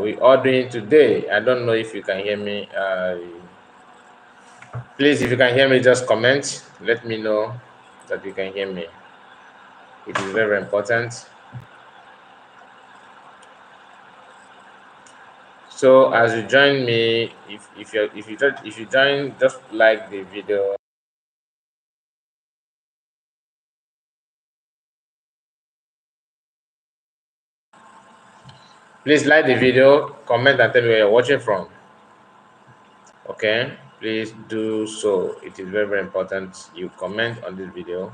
we are doing today? I don't know if you can hear me. Please, if you can hear me, just comment. Let me know that you can hear me. It is very, very important. So as you join me, if you join, just like the video. Please like the video, comment, and tell me where you're watching from. Okay, please do so. It is very, very important you comment on this video.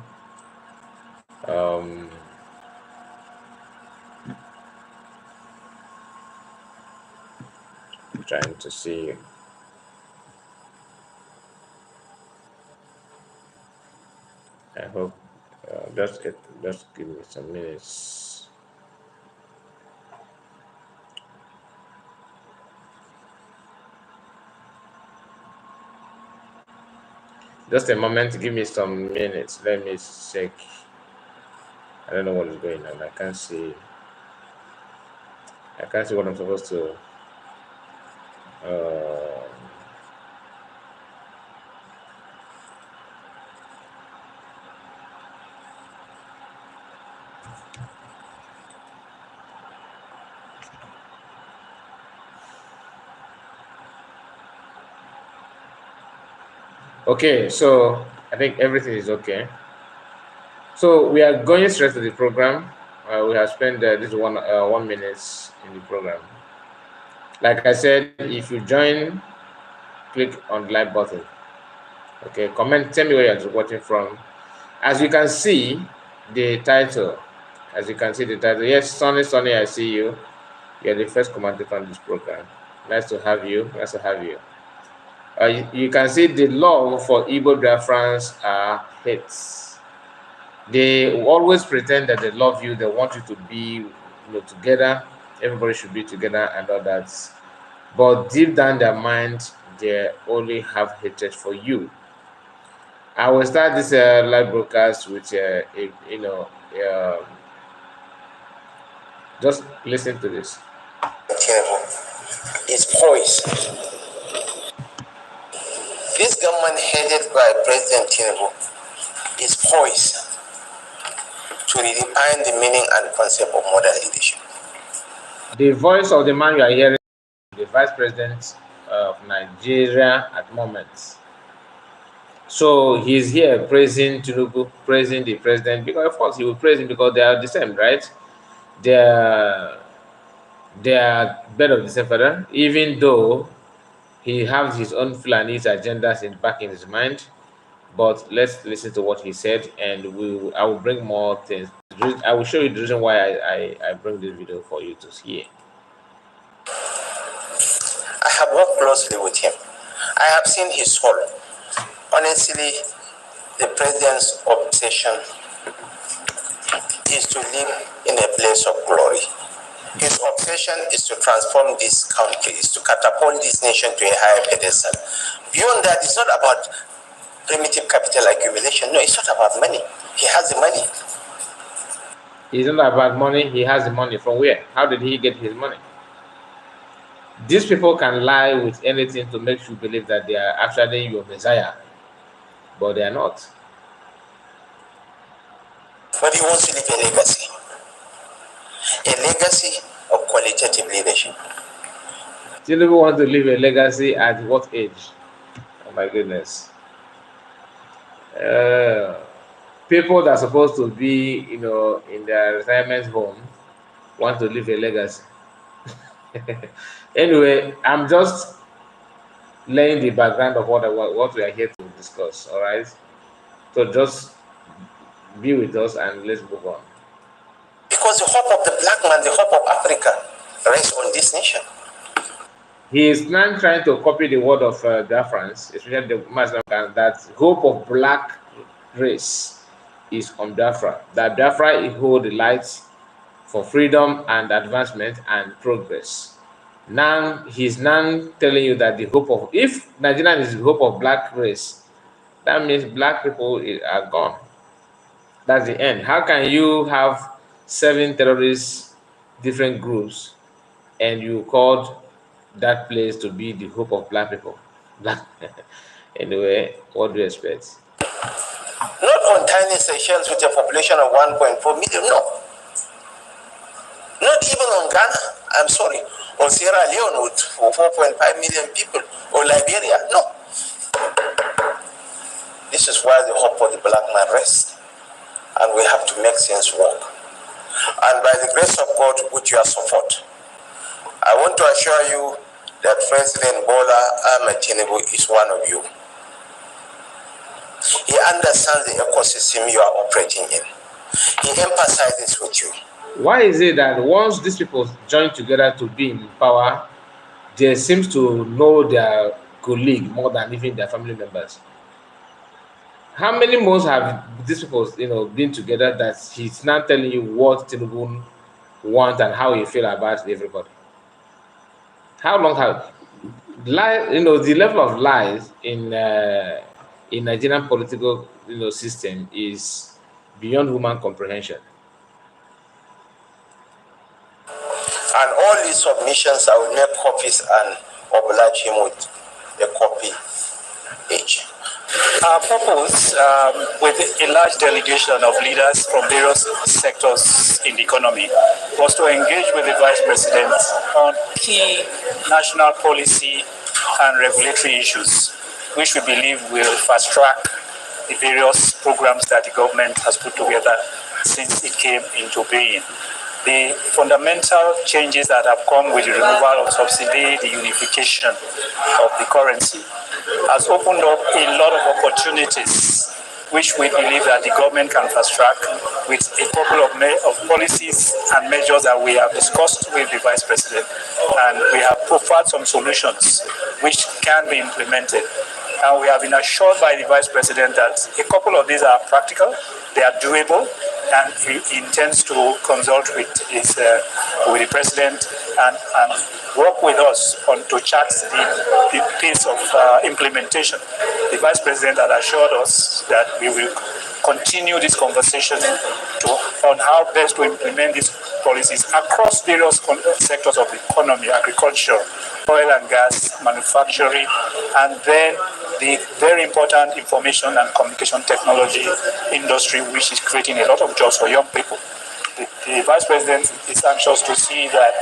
Trying to see you. I hope just give me some minutes. Just a moment, give me some minutes. Let me check. I don't know what is going on. I can't see what I'm supposed to. Okay, so I think everything is okay. So we are going straight to the program. We have spent this 1 minute in the program. Like I said, if you join, click on the like button. Okay, comment, tell me where you're watching from. As you can see, the title. Yes, Sonny, I see you. You're the first commentator on this program. Nice to have you. You can see the love for Igbo Biafrans are hates. They always pretend that they love you. They want you to be, together. Everybody should be together and all that. But deep down their mind, they only have hatred for you. I will start this live broadcast with, just listen to this. Is poised. This government headed by President Tinubu is poised to redefine the meaning and concept of modern leadership. The voice of the man you are hearing, the Vice President of Nigeria at the moment. So he's here praising Tinubu, praising the president, because of course he will praise him because they are the same, right? They are bed of the same feather, even though he has his own Fulani agendas back in his mind. But let's listen to what he said, and I will bring more things. I will show you the reason why I bring this video for you to see. I have worked closely with him. I have seen his soul. Honestly, the president's obsession is to live in a place of glory. His obsession is to transform this country, is to catapult this nation to a higher pedestal. Beyond that, it's not about primitive capital accumulation. No, it's not about money. He has the money. It's not about money. He has the money. From where? How did he get his money? These people can lie with anything to make you believe that they are actually your Messiah, but they are not. But he wants to leave a legacy of qualitative leadership. Tinubu wants to leave a legacy at what age? Oh my goodness. People that are supposed to be, in their retirement home want to leave a legacy. Anyway, I'm just laying the background of what we are here to discuss. All right, so just be with us and let's move on. Because the hope of the black man, the hope of Africa, rests on this nation. He is now trying to copy the word of Biafrans, especially the Muslim, that hope of black race is on Biafra. That Biafra hold the lights for freedom and advancement and progress. Now he's telling you that the hope of, if Nigeria is the hope of black race, that means black people are gone. That's the end. How can you have 7 terrorists, different groups, and you called that place to be the hope of black people. Anyway, what do you expect? Not on tiny Seychelles with a population of 1.4 million, no. Not even on Ghana, I'm sorry, or Sierra Leone with 4.5 million people, or Liberia, no. This is why the hope for the black man rests. And we have to make things work. And by the grace of God, with your support, I want to assure you that President Bola Ahmed Tinubu is one of you. He understands the ecosystem you are operating in. He empathizes with you. Why is it that once these people join together to be in power, they seem to know their colleague more than even their family members? How many months have these people, been together that he's now telling you what Tinubu want and how he feel about everybody? How long have the level of lies in Nigerian political system is beyond human comprehension. And all these submissions, I will make copies and oblige him with a copy each. Our purpose, with a large delegation of leaders from various sectors in the economy, was to engage with the Vice President on key national policy and regulatory issues, which we believe will fast-track the various programs that the government has put together since it came into being. The fundamental changes that have come with the removal of subsidy, the unification of the currency, has opened up a lot of opportunities, which we believe that the government can fast-track with a couple of policies and measures that we have discussed with the Vice President, and we have profiled some solutions which can be implemented. And we have been assured by the Vice President that a couple of these are practical, they are doable, and he intends to consult with the President and work with us to chart the pace of implementation. The Vice President had assured us that we will continue this conversation on how best to implement these policies across various sectors of the economy: agriculture, oil and gas, manufacturing, and then the very important information and communication technology industry, which is creating a lot of jobs for young people. The Vice President is anxious to see that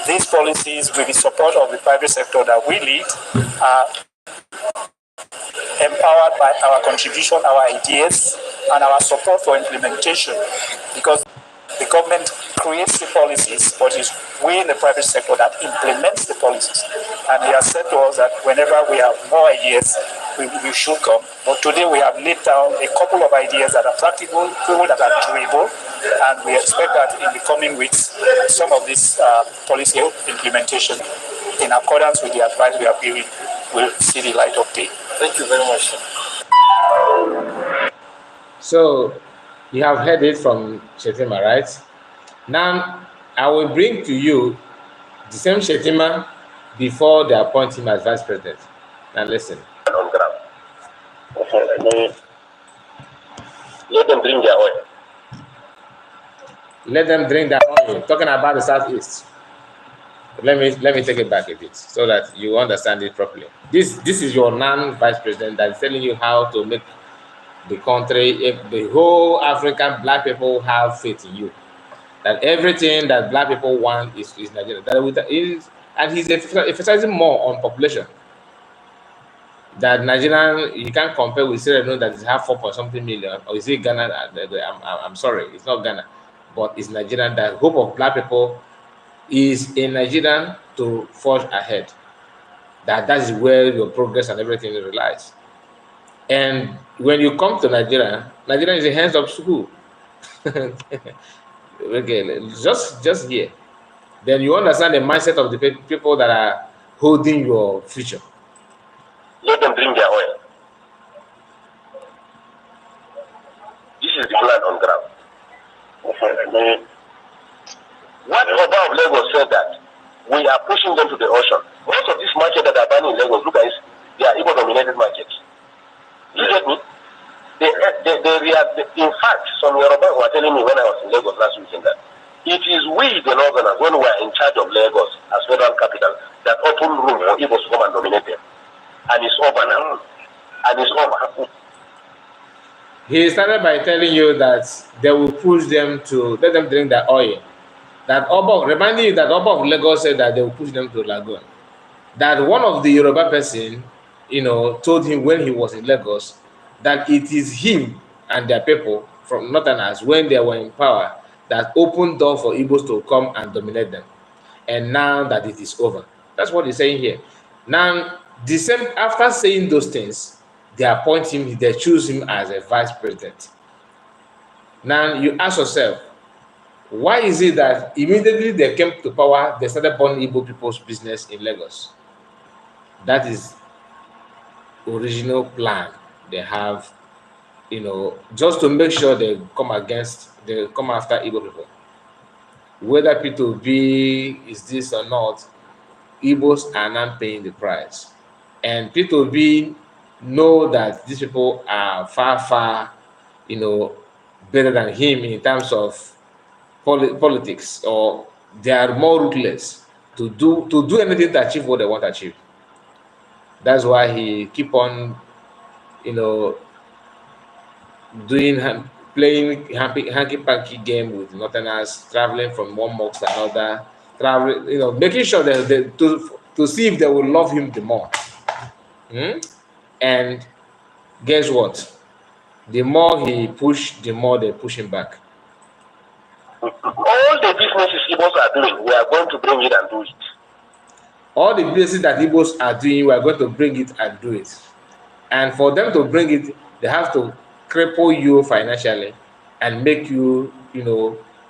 these policies, with the support of the private sector that we lead, are empowered by our contribution, our ideas, and our support for implementation, because the government creates the policies, but it's we in the private sector that implements the policies. And he has said to us that whenever we have more ideas, we should come. But today we have laid down a couple of ideas that are practical, that are doable, and we expect that in the coming weeks, some of this policy implementation, in accordance with the advice we have given, will see the light of day. Thank you very much. So, you have heard it from Shetima, right? Now, I will bring to you the same Shetima before they appoint him as Vice President. Now, listen. On ground. Let them drink their oil. Let them drink their oil. Talking about the Southeast. Let me take it back a bit so that you understand it properly. This is your non-Vice President that is telling you how to make the country, if the whole African black people have faith in you, that everything that black people want is Nigeria. And he's emphasizing more on population. That Nigerian, you can't compare with Sierra Leone that is half 4-something million, or is it Ghana? I'm sorry, it's not Ghana, but it's Nigerian. The hope of black people is in Nigerian to forge ahead. That is where your progress and everything relies. And when you come to Nigeria is a hands-up school. Okay, just here. Then you understand the mindset of the people that are holding your future. Let them drink their oil. This is the plan on ground. What Oba of Lagos said that we are pushing them to the ocean. Most of these markets that are banned in Lagos, look at it, they are Igbo-dominated markets. You get me? In fact, some Yoruba were telling me when I was in Lagos last weekend that It is we, the Northerners, when we are in charge of Lagos as federal capital, that open room for Igbo to come and dominate them. And it's over now. And it's over. He started by telling you that they will push them to let them drink their oil. That Oba, reminding you that Oba of Lagos said that they will push them to Lagoon. That one of the Yoruba person, told him when he was in Lagos that it is him and their people from Northerners, when they were in power, that opened door for Igbos to come and dominate them. And now that it is over. That's what he's saying here. Now, the same after saying those things, they appoint him, they choose him as a vice president. Now you ask yourself, why is it that immediately they came to power, they started burning Igbo people's business in Lagos? That is original plan they have, just to make sure they come after Igbo people. Whether P2B is this or not, Igbos are not paying the price. And P2B know that these people are far, far, better than him in terms of politics, or they are more ruthless to do anything to achieve what they want to achieve. That's why he keep on, playing hanky-panky game with Northerners, traveling from one mosque to another, making sure that to see if they will love him the more. And guess what? The more he push, the more they push him back. All the businesses Igbos are doing, we are going to bring it and do it. All the businesses that Igbos are doing, we are going to bring it and do it. And for them to bring it, they have to cripple you financially and make you,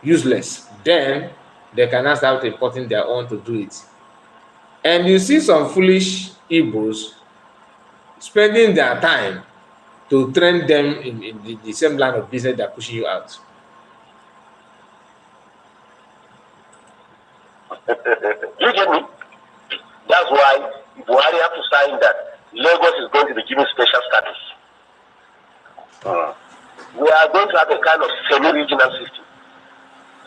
useless. Then they can now start importing their own to do it. And you see some foolish Igbos spending their time to train them in the same line of business that are pushing you out. You get me? That's why Buhari have to sign that Lagos is going to be given special status. We are going to have a kind of semi-regional system.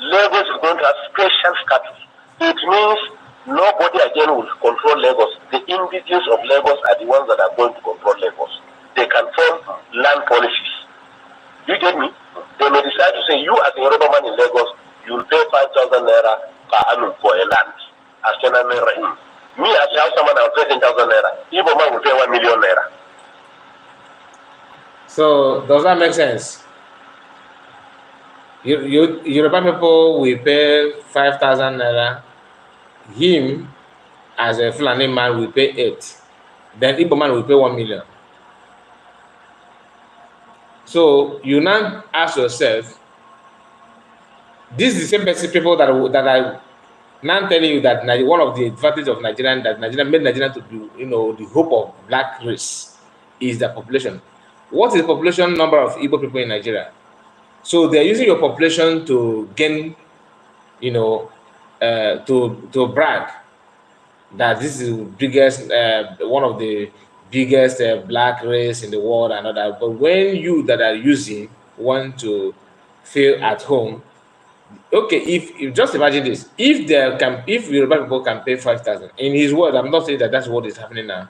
Lagos is going to have special status. It means nobody again will control Lagos. The indigenous of Lagos are the ones that are going to control Lagos. They can form land policies. You get me? They may decide to say, you as a Yoruba man in Lagos, you will pay 5,000 naira per annum for a land. As me as a houseman, I will pay 10,000 naira. Igbo man will pay 1 million naira. So does that make sense? Yoruba people will pay 5,000 naira. Him as a Fulani man will pay 8. Then Igbo man will pay 1 million. So you now ask yourself, this is the same people that I now telling you that one of the advantages of Nigerian, that Nigeria made Nigeria to be, the hope of black race is the population. What is the population number of Igbo people in Nigeria? So they're using your population to gain, to brag that this is the biggest, one of the biggest black race in the world and all that. But when you that are using want to feel at home, okay, if just imagine this, if Yoruba people can pay 5,000, in his word, I'm not saying that that's what is happening now.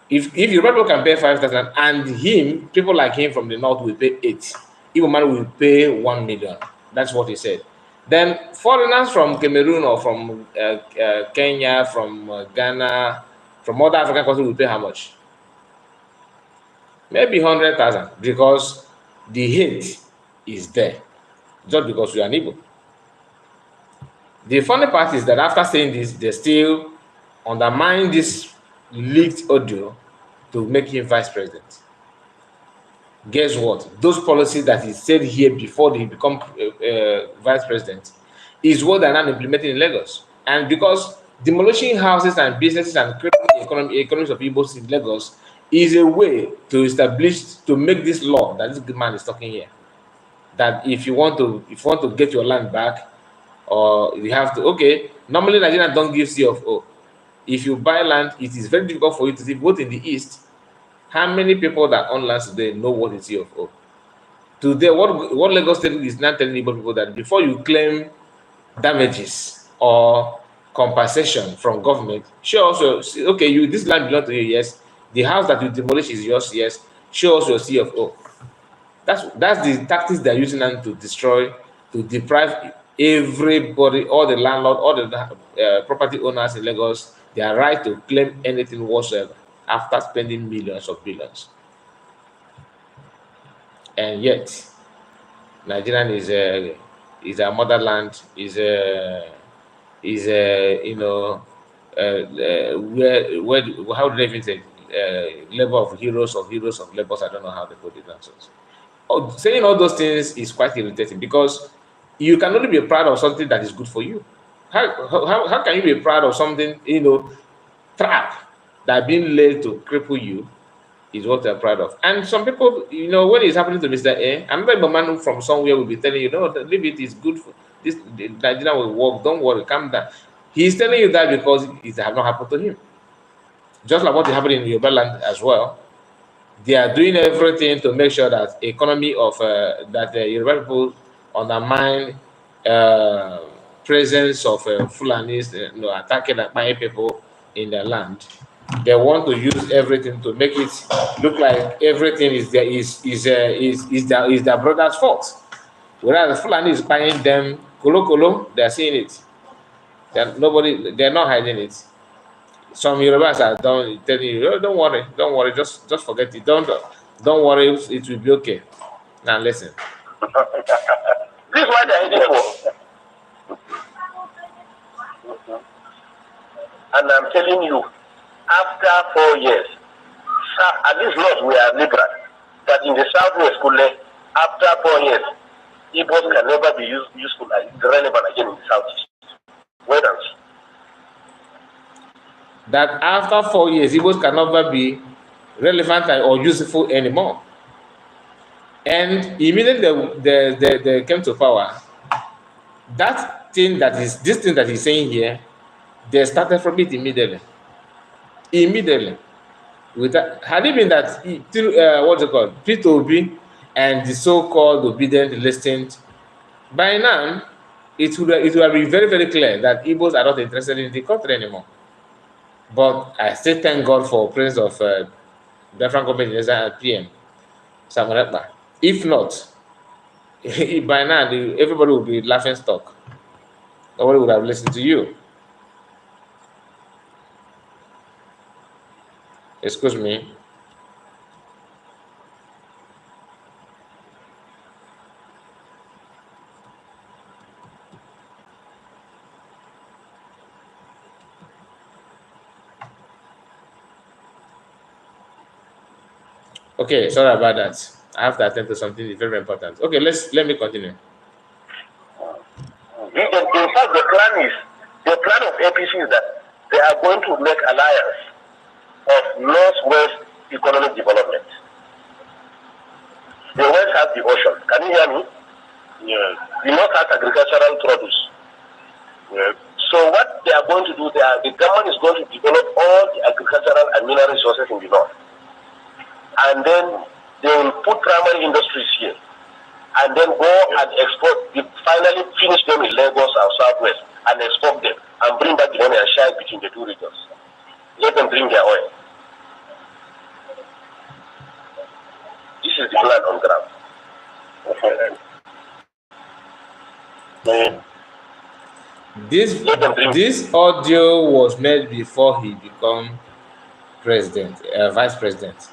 If Yoruba people can pay 5,000 and people like him from the north will pay 8, Igbo man will pay 1 million. That's what he said. Then foreigners from Cameroon or from Kenya, from Ghana, from other African countries will pay how much? Maybe 100,000, because the hate is there, just because we are an Igbo. The funny part is that after saying this, they still undermine this leaked audio to make him vice president. Guess what? Those policies that he said here before he become vice president is what they're not implementing in Lagos. And because demolishing houses and businesses and creating the economies of Igbos in Lagos is a way to make this law that this man is talking here. That if you want to get your land back, or you have to, okay, normally Nigerians don't give C of O. If you buy land, it is very difficult for you to see, both in the East, how many people that own lands today know what is C of O? Today, what Lagos State is now telling Igbo people that before you claim damages or compensation from government, show us your, okay, you, this land belongs to you, yes. The house that you demolish is yours, yes. Show us your CFO. That's the tactics they're using now to destroy, to deprive everybody, all the landlord, all the property owners in Lagos, their right to claim anything whatsoever after spending millions of billions. And yet, Nigerian is our motherland, is you know, where how do they even say labor of heroes of labors? I don't know how they put it. Saying all those things is quite irritating because you can only be proud of something that is good for you. How can you be proud of something, you know, trap that being laid to cripple you is what they're proud of. And some people, you know, when it's happening to Mr. A, another man from somewhere will be telling you, no, leave it, it's good for this, Nigeria will work, don't worry, calm down. He's telling you that because it has not happened to him. Just like what is happening in Yoruba land as well. They are doing everything to make sure that economy of that Yoruba people undermine presence of Fulanis, you know, attacking and buying people in their land. They want to use everything to make it look like everything is their brother's fault. Whereas the Fulani is buying them kolo, they are seeing it. They're not hiding it. Some Yorubas are telling you, oh, don't worry, just forget it. Don't worry, it will be okay. Now listen. This is what they're heading for. And I'm telling you, after 4 years, at this lot we are liberal, but in the southwest, after 4 years, Igbos can never be useful and relevant again in the southeast. Wait and see. That after 4 years, Igbos can never be relevant or useful anymore. And immediately they came to power. This thing that he's saying here, they started from it immediately. Immediately. Had it been that what's it called, P2B and the so-called obedient listened, by now it would have been very, very clear that Igbos are not interested in the country anymore. But I still thank God for presence of Biafran government and PM Samuel. If not, by now everybody would be laughing stock. Nobody would have listened to you. Excuse me. Okay, sorry about that. I have to attend to something very important. Okay, let me continue. In fact, the plan of APC is that they are going to make alliance of northwest economic development. The west has the ocean. Can you hear me? Yes. The north has agricultural produce. Yes. So what they are going to do, the government is going to develop all the agricultural and mineral resources in the north. And then they will put primary industries here. And then go and export, finally finish them in Lagos or Southwest and export them and bring back the money and share it between the two regions. Let them bring their oil. This is the plan on ground. This audio was made before he became president, vice president.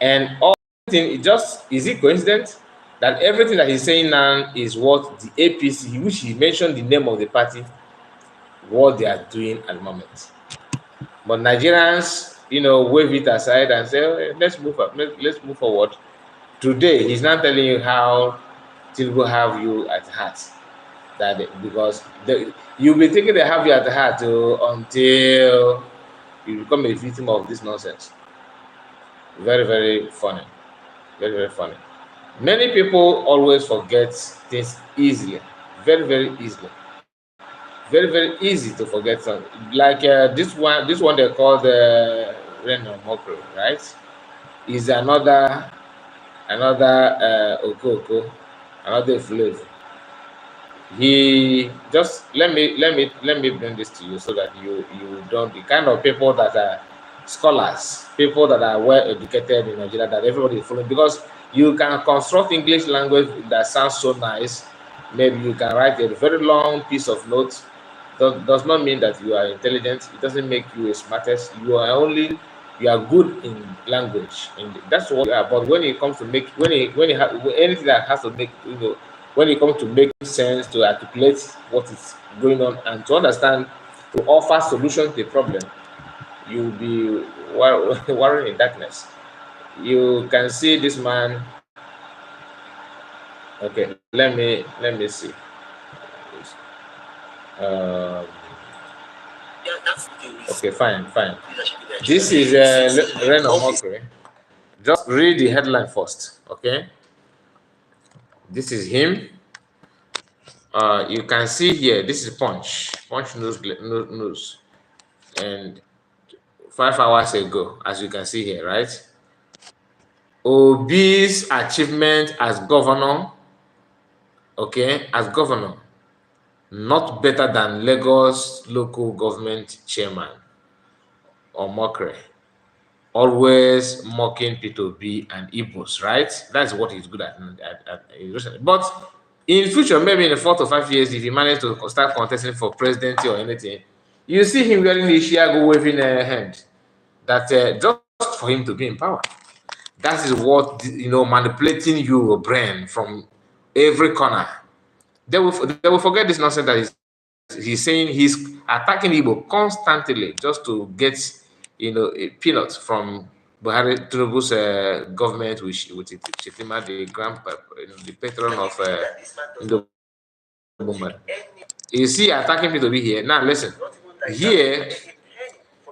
And all thing, is it coincidence that everything that he's saying now is what the APC, which he mentioned the name of the party, what they are doing at the moment? But Nigerians, you know, wave it aside and say, oh, let's move up, let's move forward. Today, he's not telling you how Tinubu have you at heart. Because you'll be thinking they have you at heart until you become a victim of this nonsense. Very, very funny. Very, very funny. Many people always forget things easily. Very, very easily. Very, very easy to forget something. Like this one they call the Reno Mokro, right? Is another another Okoko, another Flavor. He just let me bring this to you so that you don't, the kind of people that are scholars, people that are well educated in Nigeria, that everybody is following, because you can construct English language that sounds so nice. Maybe you can write a very long piece of notes. Does not mean that you are intelligent. It doesn't make you a smartest. You are good in language, and that's what you are. But when it comes to make anything that has to make, when it comes to make sense, to articulate what is going on, and to understand, to offer solution to the problem, you'll be worrying in darkness. You can see this man. Okay, let me see. Um, okay, fine. This is Reno Mokri. Just read the headline first, okay? This is him. You can see here, this is Punch news. And 5 hours ago, as you can see here, right? Obi's achievement as governor, okay, not better than Lagos local government chairman or Mokre. Always mocking P2B and Igbos, right? That's what he's good at. But in future, maybe in the 4 to 5 years, if he managed to start contesting for presidency or anything, you see him wearing the Shiago waving a hand. That just for him to be in power. That is what, manipulating your brain from every corner. They will forget this nonsense that he's saying. He's attacking Igbo constantly just to get, a peanut from Buhari Tinubu's government, with Chitima, the the patron of Indo. You see, attacking people to be here. Now listen, here,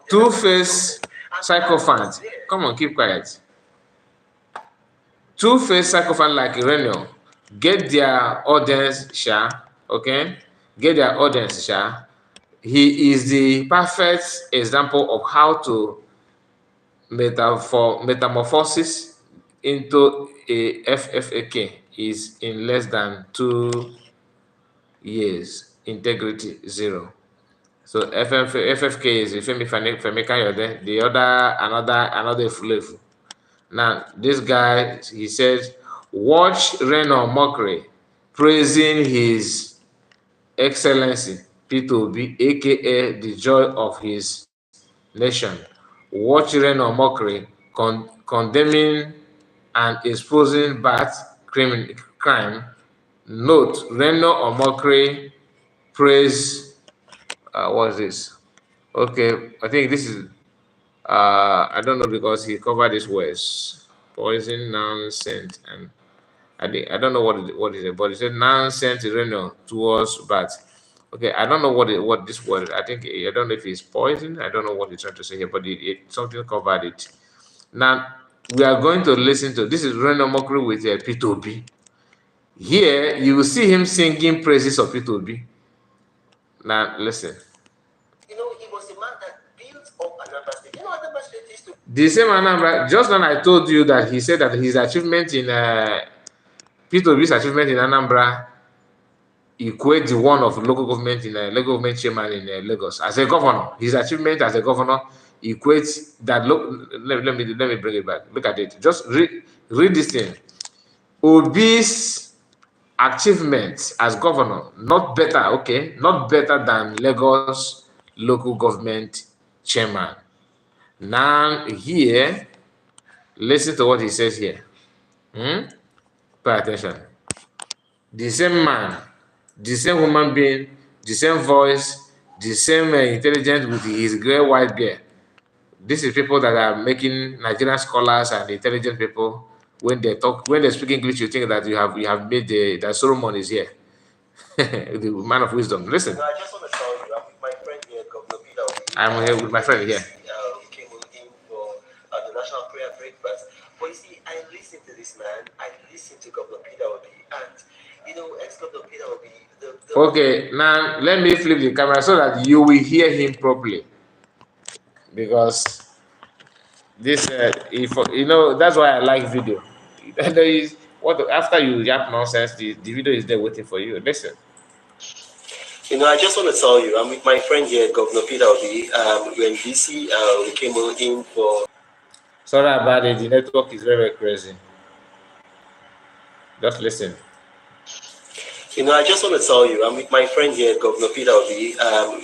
two-faced psychophant. Come on, keep quiet. Two-faced psychophant like Iranian get their audience, okay? Get their audience, He is the perfect example of how to metamorphosis into a FFAK is in less than 2 years. Integrity zero. So FFK is Femi Kayode, the other another flavor. Now this guy, he says, watch Reno Mokri praising his excellency P2B, aka the joy of his nation. Watch Reno Mokri condemning and exposing bad crime. Note, Reno Omokri praise, what's this? Okay, I think this is, I don't know, because he covered these words. Poison, nonsense, and I don't know what is it, but it said nonsense, Reno towards bad. Okay, I don't know what this word, I think, I don't know if it's poison, I don't know what he's trying to say here, but something covered it. Now, we are going to listen to, this is Reno Mokri with P2B. Here, you will see him singing praises of P2B. Now, listen. He was the man that built up Anambra State. Anambra State is to... The same Anambra, just when I told you that he said that his achievement in, P2B's achievement in Anambra equate the one of local government in local government chairman in Lagos as a governor. His achievement as a governor equates that. Let me bring it back. Look at it. Just read this thing. Obi's achievement as governor not better, okay, not better than Lagos local government chairman. Now here, listen to what he says here. Pay attention. The same man, the same human being, the same voice, the same intelligence with his gray white beard. This is people that are making Nigerian scholars and intelligent people. When they speak English, you think that you have made that Solomon is here, the man of wisdom. Listen. No, I just want to tell you, I'm with my friend here, Governor Peter. I'm here with my friend here. He came with him for the national prayer breakfast. But you see, I listened to this man. I listened to Governor Peter Obi, and ex-Governor Peter Obi. Okay, now let me flip the camera so that you will hear him properly. Because this, if that's why I like video. there is what after you yap nonsense, the video is there waiting for you. Listen. I just want to tell you, I'm with my friend here, Governor Peter Obi. When DC, we came in for. Sorry about it. The network is very, very crazy. Just listen. I just want to tell you, I'm with my friend here, Governor Peter Obi.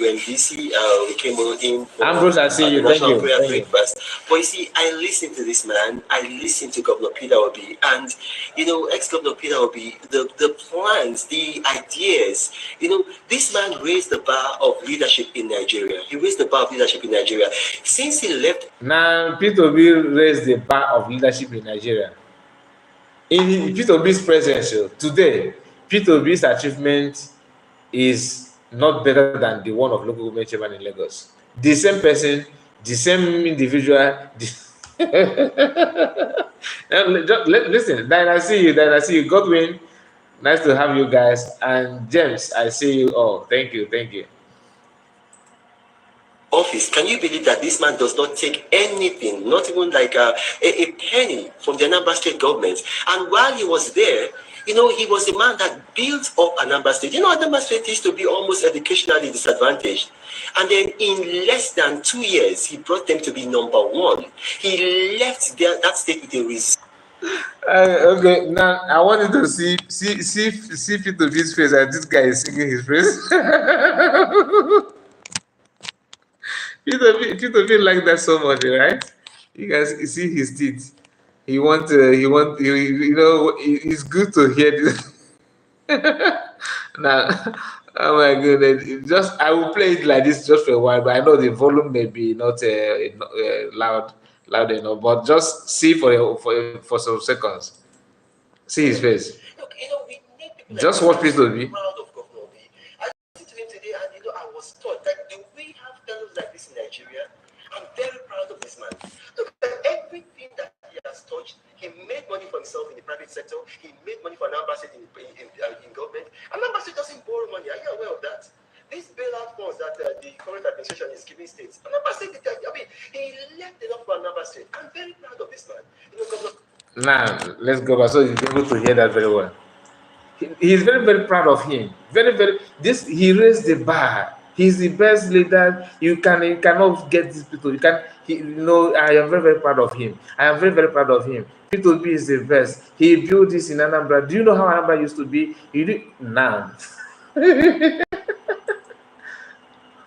When DC, we came in for Ambrose, I see you. National Prayer Breakfast. But you see, I listened to this man. I listened to Governor Peter Obi, and ex-Governor Peter Obi, the plans, the ideas. This man raised the bar of leadership in Nigeria. He raised the bar of leadership in Nigeria since he left. Now, Peter Obi raised the bar of leadership in Nigeria. In Peter Obi's presence today, Peter Obi's achievement is not better than the one of local government chairman in Lagos. The same person, the same individual. Listen, then I see you. Godwin, nice to have you guys. And James, I see you all. Thank you. Office. Can you believe that this man does not take anything, not even like a penny from the Anambra State government? And while he was there, he was a man that built up Anambra State. Anambra State used to be almost educationally disadvantaged. And then in less than 2 years, he brought them to be #1. He left that state with a result. Okay, now I wanted to see Peter B's face as this guy is singing his praise. Peter B like that so much, right? You guys see his teeth. It's good to hear this. Now, oh my goodness! I will play it like this just for a while, but I know the volume may be not loud enough. But just see for some seconds. See his face. Look, just watch Peter B. Proud of Governor Obi. I listened to him today, and I was taught that do we have fellows like this in Nigeria? I'm very proud of this man. Look at everything that he has touched. He made money for himself in the private sector. He made money for Anambra State in government. Anambra State doesn't borrow money. Are you aware of that? These bailout funds that the current administration is giving states, Anambra State, he left enough for Anambra State. I'm very proud of this man. Now, let's go back so you'll be able to hear that very well. He's very, very proud of him. Very, very. He raised the bar. He's the best leader. You cannot get these people. I am very, very proud of him. I am very, very proud of him. Peter B is the best. He built this in Anambra. Do you know how Anambra used to be? Now.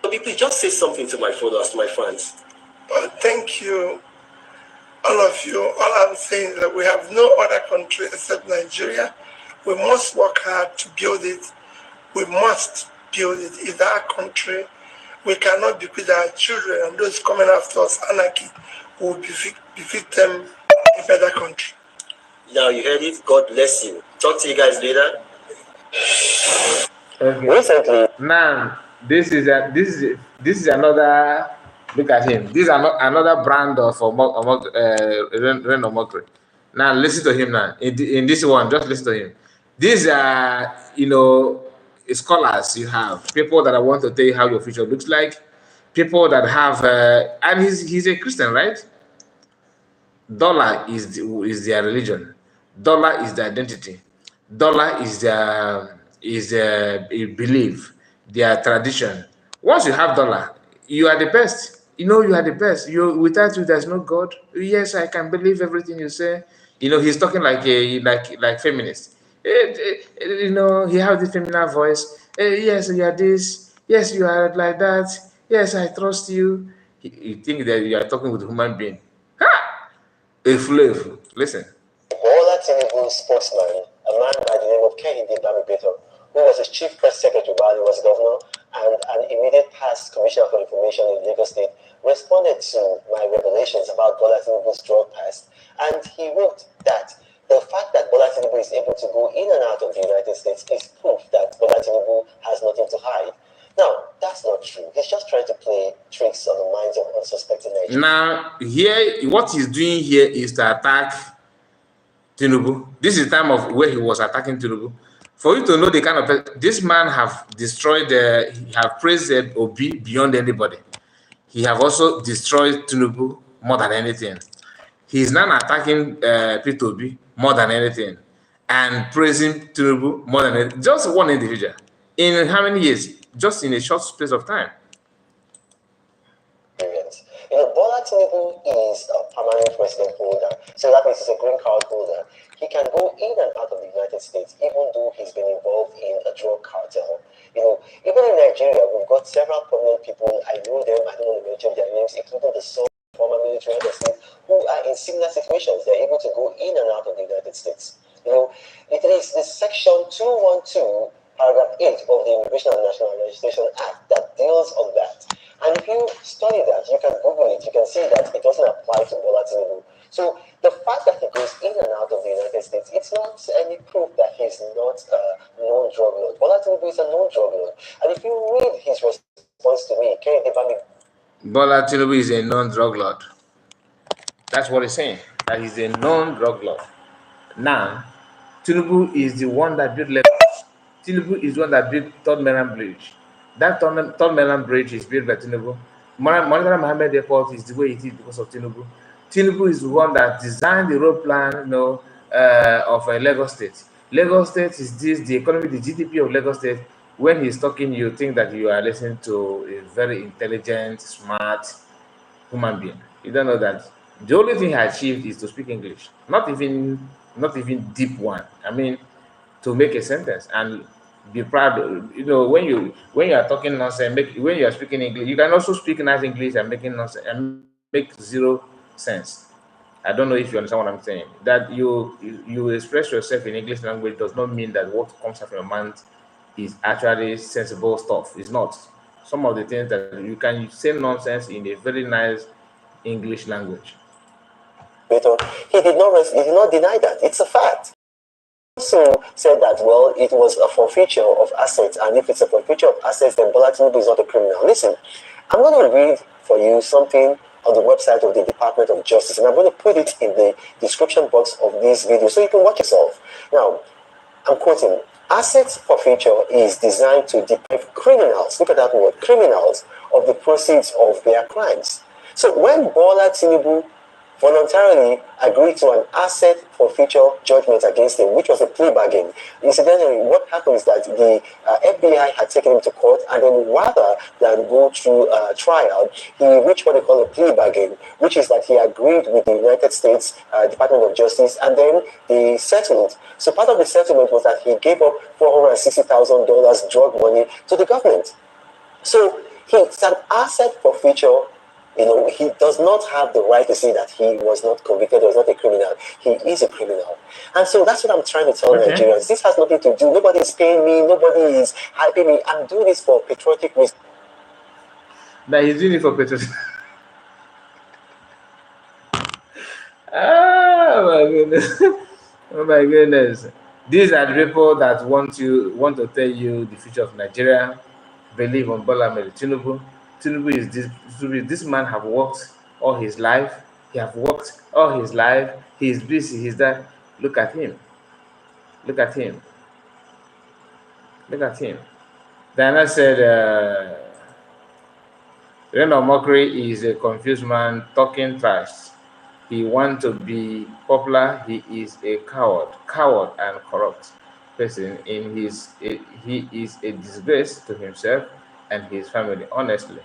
Please just say something to my followers, to my fans. Well, thank you, all of you. All I'm saying is that we have no other country except Nigeria. We must work hard to build it. We must build it. It's our country. We cannot bequeath our children and those coming after us anarchy. We will befit them a better country. Now you heard it. God bless you. Talk to you guys later. Okay. Recently. Now this is another. Look at him. This is another brand of Renomokri. Now listen to him now. In this one, just listen to him. These are, scholars you have, people that want to tell you how your future looks like, people that have, and he's a Christian, right? Dollar is their religion. Dollar is their identity. Dollar is their belief, their tradition. Once you have dollar, you are the best. You are the best. Without you, there's no God. Yes, I can believe everything you say. He's talking like feminist. He has the feminine voice. Yes, you are this. Yes, you are like that. Yes, I trust you. You think that you are talking with a human being. Ha! A flavor. Listen. Bola Tinubu spokesman, a man by the name of Kehinde Bamibeto, who was his chief press secretary while he was governor and an immediate past commissioner for information in Lagos State, responded to my revelations about Bola Tinubu's drug past, and he wrote that the fact that Bola Tinubu is able to go in and out of the United States is proof that Bola Tinubu has nothing to hide. Now, that's not true. He's just trying to play tricks on the minds of unsuspecting Nigerians. Now, here, what he's doing here is to attack Tinubu. This is the time of where he was attacking Tinubu. For you to know the kind of this man have destroyed, he have praised Obi beyond anybody. He have also destroyed Tinubu more than anything. He's now attacking Peter Obi more than anything, and praising Tinubu more than anything. Just one individual. In how many years? Just in a short space of time. You know, Bola Tinubu is a permanent resident holder, so that means he's a green card holder. He can go in and out of the United States, even though he's been involved in a drug cartel. You know, even in Nigeria, we've got several prominent people. I know them. I don't want to mention their names, including the son of former military head of state, who are in similar situations. They're able to go in and out of the United States. You know, it is the section 212, paragraph 8 of the Immigration and National Registration Act that deals on that. And if you study that, you can Google it, you can see that it doesn't apply to Bola Tinubu. So the fact that he goes in and out of the United States, it's not any proof that he's not a known drug lord. Bola Tinubu is a known drug lord. And if you read his response to me, Bola Tinubu is a known drug lord. That's what he's saying, that he's a known drug lord. Now, Tinubu is the one that built Tinubu is the one that built Third Mainland Bridge. That Third Mainland Bridge is built by Tinubu. Murtala Mohammed Airport is the way it is because of Tinubu. Tinubu is the one that designed the road plan, of Lagos State. Lagos State is the economy, the GDP of Lagos State. When he's talking, you think that you are listening to a very intelligent, smart human being. You don't know that the only thing he achieved is to speak English. Not even deep one. I mean, to make a sentence and be proud. You know, when you are talking nonsense, when you are speaking English, you can also speak nice English and making nonsense and make zero sense. I don't know if you understand what I'm saying. That you express yourself in English language does not mean that what comes out of your mouth is actually sensible stuff. It's not. Some of the things that you can say nonsense in a very nice English language. He did not deny that. It's a fact. Also said that, well, it was a forfeiture of assets, and if it's a forfeiture of assets, then Bola Tinubu is not a criminal. Listen, I'm going to read for you something on the website of the Department of Justice, and I'm going to put it in the description box of this video so you can watch yourself. Now, I'm quoting, assets forfeiture is designed to deprive criminals, look at that word, criminals, of the proceeds of their crimes. So when Bola Tinubu voluntarily agreed to an asset forfeiture judgment against him, which was a plea bargain. Incidentally, what happened is that the FBI had taken him to court, and then rather than go through a trial, he reached what they call a plea bargain, which is that he agreed with the United States Department of Justice, and then they settled. So part of the settlement was that he gave up $460,000 drug money to the government. So it's an asset forfeiture. You know, he does not have the right to say that he was not convicted, was not a criminal. He is a criminal. And so that's what I'm trying to tell Nigerians. This has nothing to do. Nobody is paying me. Nobody is hyping me. I'm doing this for patriotic reasons. That he's doing it for patriotic. Oh my goodness. Oh my goodness. These are the people that want to tell you the future of Nigeria. Believe on Bola Ahmed Tinubu. Tinubu is this man have worked all his life. He have worked all his life. He is busy. He's that. Look at him. Look at him. Look at him. Diana said, Reno Mockery is a confused man talking trash. He wants to be popular. He is a coward and corrupt person. He is a disgrace to himself and his family. Honestly.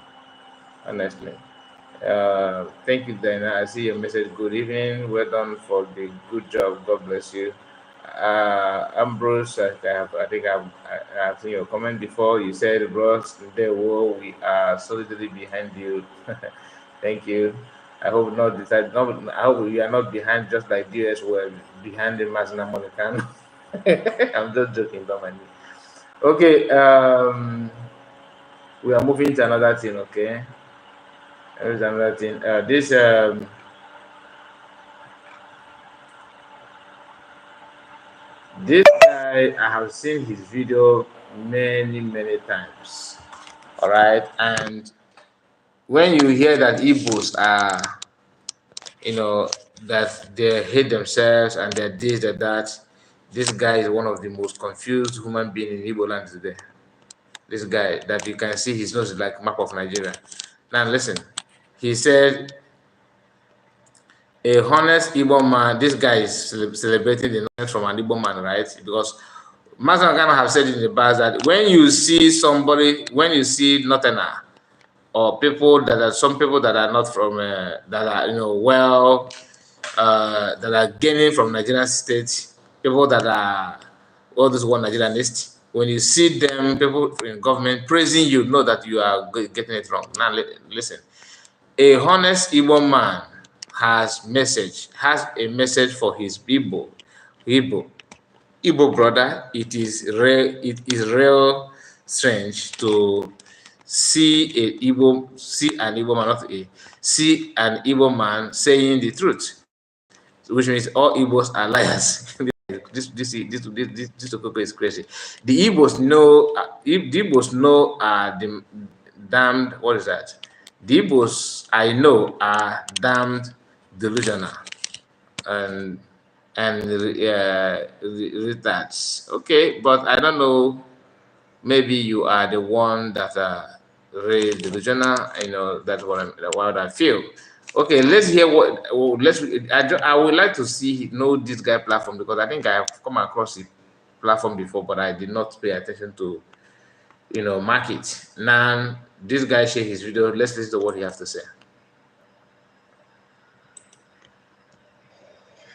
Thank you, Diana. I see your message. Good evening. Well done for the good job. God bless you. Ambrose, I think I've seen your comment before. You said, bros, we are solidly behind you. Thank you. I hope I hope you are not behind just like DS were behind the Mazina Monacan. I'm just joking, don't mind me. Okay, we are moving to another thing, okay? There's another thing. This guy, I have seen his video many times. All right, and when you hear that Igbos are, that they hate themselves and they're this, they're that, this guy is one of the most confused human beings in Igbo land today. This guy that you can see his nose is like map of Nigeria. Now listen, he said a honest Igbo man. This guy is celebrating the knowledge from an Igbo man, right? Because Master Ghana have said in the past that when you see somebody, when you see Northerner or people that are some people that are not from that are that are gaining from Nigerian state, people that are all those one Nigerianists, when you see them, people in government praising you, know that you are getting it wrong. Now listen, a honest Igbo man has a message for his people. Igbo brother, it is real strange to see an Igbo man, not a see an Igbo man saying the truth, which means all Igbos are liars. This is crazy. The Igbos know the damned. What is that? The Igbos I know are damned delusional and retards. Okay, but I don't know. Maybe you are the one that are really delusional. That's what I feel. Okay, let's hear what. I would like to know this guy platform, because I think I have come across the platform before, but I did not pay attention to mark it. Now this guy share his video. Let's listen to what he has to say.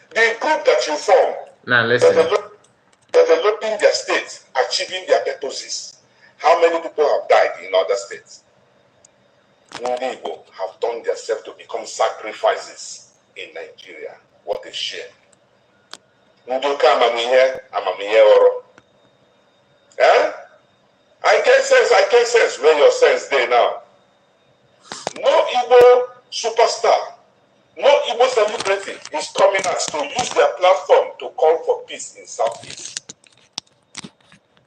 The group that you form, now listen, developing their states, achieving their purposes. How many people have died in other states? Igbo have done themselves to become sacrifices in Nigeria. What a shame. Ndoka amamihe oro. Eh? I get sense where your sense there now. No Igbo superstar, no Igbo celebrity is coming out to use their platform to call for peace in Southeast.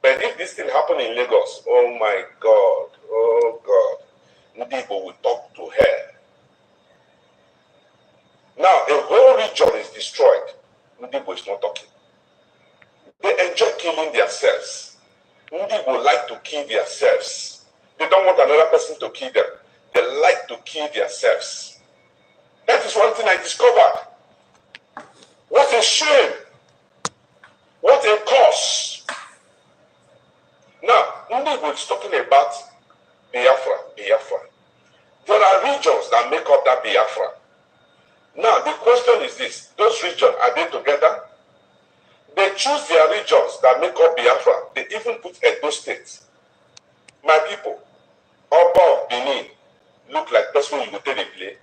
But if this thing happen in Lagos, oh my God, oh God. Igbo will talk to her. Now, a whole region is destroyed. Igbo is not talking. They enjoy killing themselves. Igbo like to kill themselves. They don't want another person to kill them. They like to kill themselves. That is one thing I discovered. What a shame. What a curse. Now, Igbo is talking about Biafra. There are regions that make up that Biafra. Now, the question is this. Those regions, are they together? They choose their regions that make up Biafra. They even put Edo State. My people, Oba of Benin, look like person you go take the play.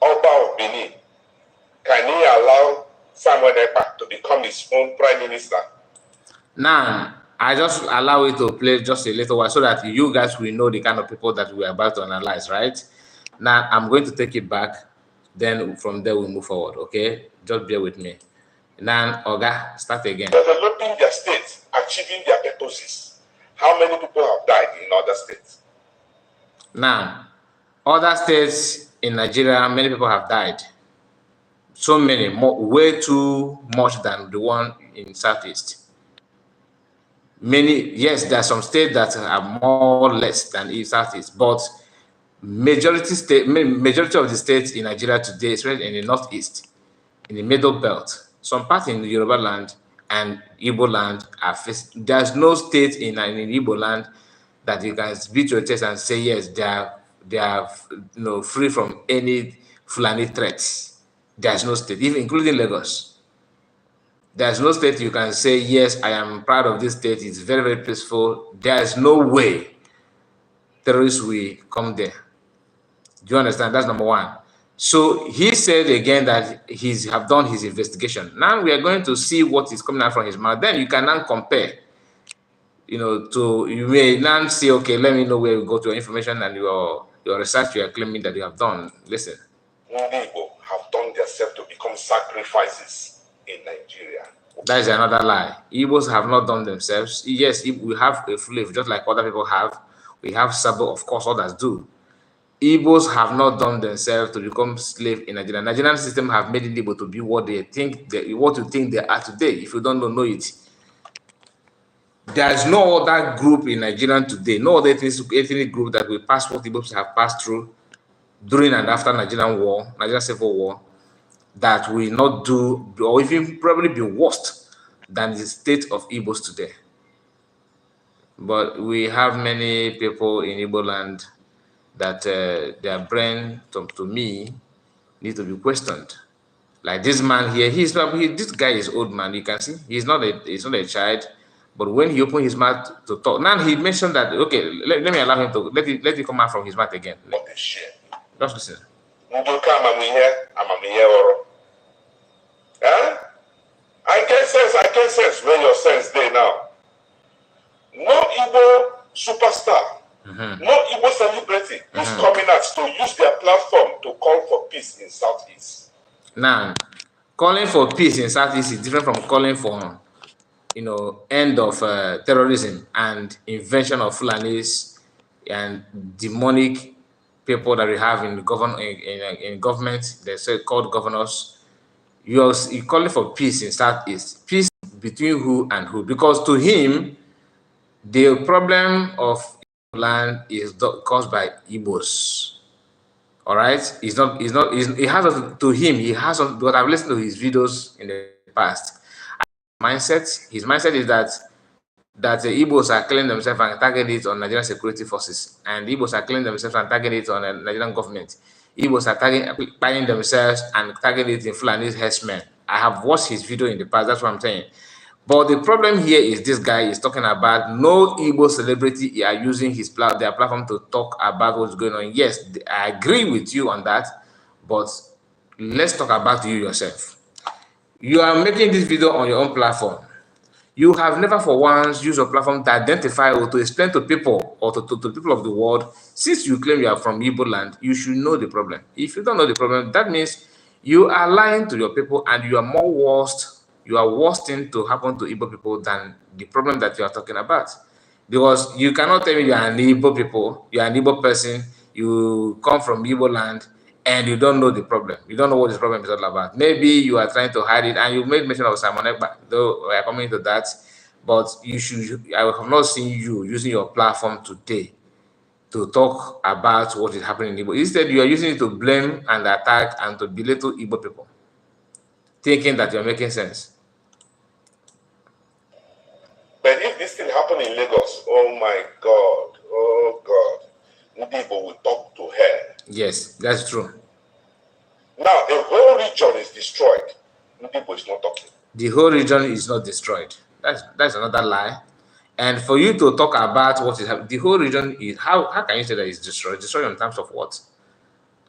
Oba of Benin, can he allow Samuel Ekpa to become his own prime minister? Now, I just allow it to play just a little while so that you guys will know the kind of people that we're about to analyze, right? Now, I'm going to take it back. Then from there, we'll move forward, okay? Just bear with me. Now, Oga, start again. Developing their states, achieving their purposes. How many people have died in other states? Now, other states in Nigeria, many people have died. So many, way too much than the one in Southeast. Yes, there are some states that are more or less than in Southeast, but majority of the states in Nigeria today, especially in the Northeast, in the Middle Belt, some parts in the Yoruba land and Igbo land are faced. There's no state in Igbo land that you can beat your chest and say yes, they are free from any Fulani threats. There's no state, even including Lagos. There's no state you can say, yes, I am proud of this state. It's very, very peaceful. There's no way terrorists will come there. Do you understand? That's number one. So he said again that have done his investigation. Now we are going to see what is coming out from his mouth. Then you can now compare, you may now say, okay, let me know where you got your information and your research you are claiming that you have done. Listen. Igbo have done themselves to become sacrifices in Nigeria. That is another lie. Igbos have not done themselves. Yes, we have a slave, just like other people have. We have Sabo, of course, others do. Igbos have not done themselves to become slave in Nigeria. Nigerian system have made Igbo to be what you think they are today. If you don't know it, there is no other group in Nigeria today, no other ethnic group that will pass what Igbos have passed through during and after Nigerian Civil War, that will not do, or even probably be worse than the state of Igbos today. But we have many people in Igbo land that their brain, to me, need to be questioned. Like this man here, this guy is old man. You can see he's not a child, but when he opened his mouth to talk, now he mentioned that okay, let me allow him to let it come out from his mouth again. Just listen. I get sense where your sense there now. No Igbo superstar, no Igbo celebrity is coming out to use their platform to call for peace in Southeast. Now, calling for peace in Southeast is different from calling for, end of terrorism and invention of Fulanis and demonic people that we have in government. They're so-called governors. You're calling for peace in Southeast. Peace between who and who? Because to him, the problem of land is caused by Igbos. All right, he has to him. He has, but I've listened to his videos in the past. His mindset is that the Igbos are killing themselves and targeting it on Nigerian security forces, and Igbos are killing themselves and targeting it on the Nigerian government. Igbos are buying themselves and targeting it in Fulani herdsmen. I have watched his video in the past. That's what I'm saying. But the problem here is this guy is talking about no Igbo celebrity are using their platform to talk about what's going on. Yes, I agree with you on that, but let's talk about you yourself. You are making this video on your own platform. You have never for once used your platform to identify or to explain to people or to people of the world, since you claim you are from Igbo land, you should know the problem. If you don't know the problem, that means you are lying to your people and you are worse thing to happen to Igbo people than the problem that you are talking about. Because you cannot tell me you are an Igbo people, you are an Igbo person, you come from Igbo land, and you don't know the problem. You don't know what this problem is all about. Maybe you are trying to hide it, and you made mention of Simon Ekpa, though we are coming to that. But I have not seen you using your platform today to talk about what is happening in Igbo. Instead, you are using it to blame and attack and to belittle Igbo people, thinking that you are making sense. But if this thing happened in Lagos, oh my God, Igbo will talk to her. Yes, that's true. Now, the whole region is destroyed. Igbo is not talking. The whole region is not destroyed. That's another lie. And for you to talk about what is happening, the whole region is, how can you say that it's destroyed? Destroyed in terms of what?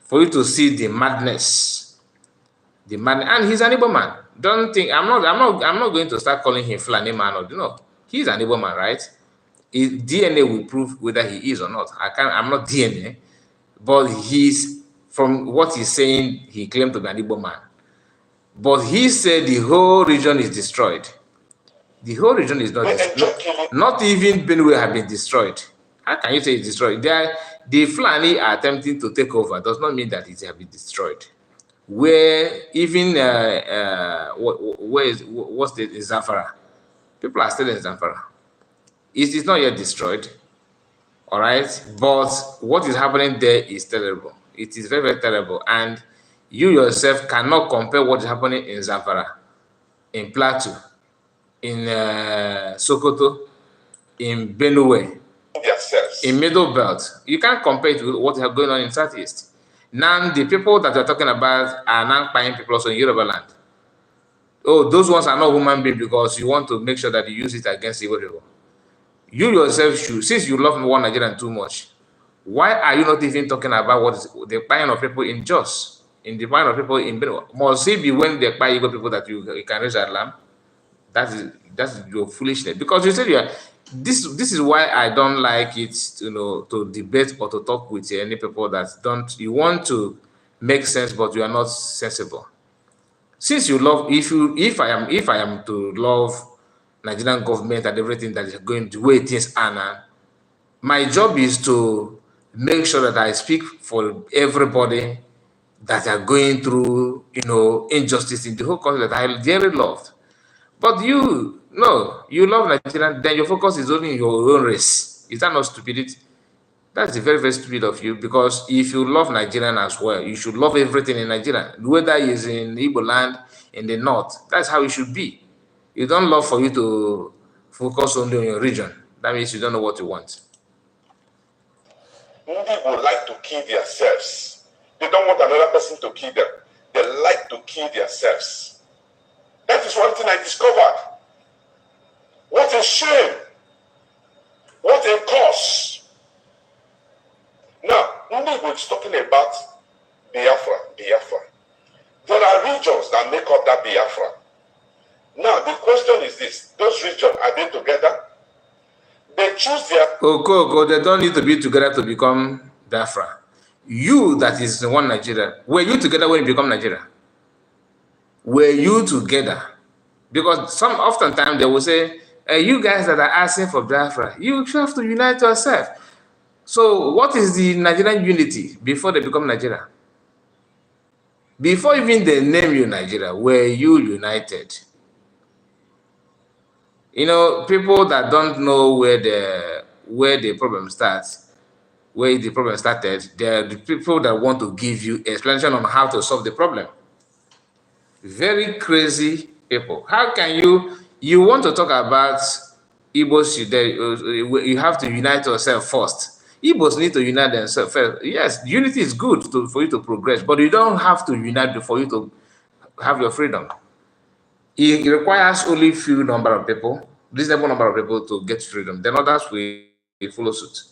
For you to see the madness. And he's an Igbo man. Don't think I'm not going to start calling him Fulani man or he's an Igbo man, right? DNA will prove whether he is or not. I'm not DNA, but he's, from what he's saying, he claimed to be an Igbo man. But he said the whole region is destroyed. The whole region is not destroyed. Not even Benue have been destroyed. How can you say it's destroyed? The Fulani are attempting to take over. Does not mean that it has been destroyed. Where even what's the Zamfara? People are still in Zamfara. It is not yet destroyed. All right, but what is happening there is terrible. It is very, very terrible, and you yourself cannot compare what is happening in Zamfara, in Plateau, in Sokoto, in Benue, in Middle Belt. You can't compare it with what is going on in Southeast. Now, the people that you're talking about are now buying people also in Yoruba land. Oh, those ones are not human beings because you want to make sure that you use it against Igbo people. You yourself should, since you love one Nigerian too much, why are you not even talking about what is the buying of people in Jos, in the buying of people in Benue? Must it be when they buy Igbo people that you can raise alarm? That's your foolishness. Because you said this is why I don't like it, to debate or to talk with any people that you want to make sense, but you are not sensible. Since you love, if I am to love Nigerian government and everything that is going the way things are now, my job is to make sure that I speak for everybody that are going through, injustice in the whole country that I dearly loved. But you love Nigeria, then your focus is only in your own race. Is that not stupidity? That's very, very stupid of you, because if you love Nigerian as well, you should love everything in Nigeria, whether it's in Igbo land, in the north. That's how it should be. You don't love for you to focus only on your region. That means you don't know what you want. People like to kill themselves. They don't want another person to kill them. They like to kill themselves. That is one thing I discovered. What a shame. What a curse. Now, Igbo is talking about Biafra. There are regions that make up that Biafra. Now, the question is this. Those regions, are they together? They choose their... They don't need to be together to become Biafra. You, that is one Nigeria, were you together when you become Nigeria? Were you together? Because oftentimes they will say, you guys that are asking for Biafra, you have to unite yourself. So what is the Nigerian unity before they become Nigeria? Before even they name you Nigeria, were you united? You know, people that don't know where the problem starts, where the problem started, they're the people that want to give you explanation on how to solve the problem. Very crazy people. How can you want to talk about Igbos? You have to unite yourself first. Igbos need to unite themselves first. Yes, unity is good for you to progress, but you don't have to unite before you to have your freedom. It requires only few number of people, reasonable number of people to get freedom. Then others will follow suit.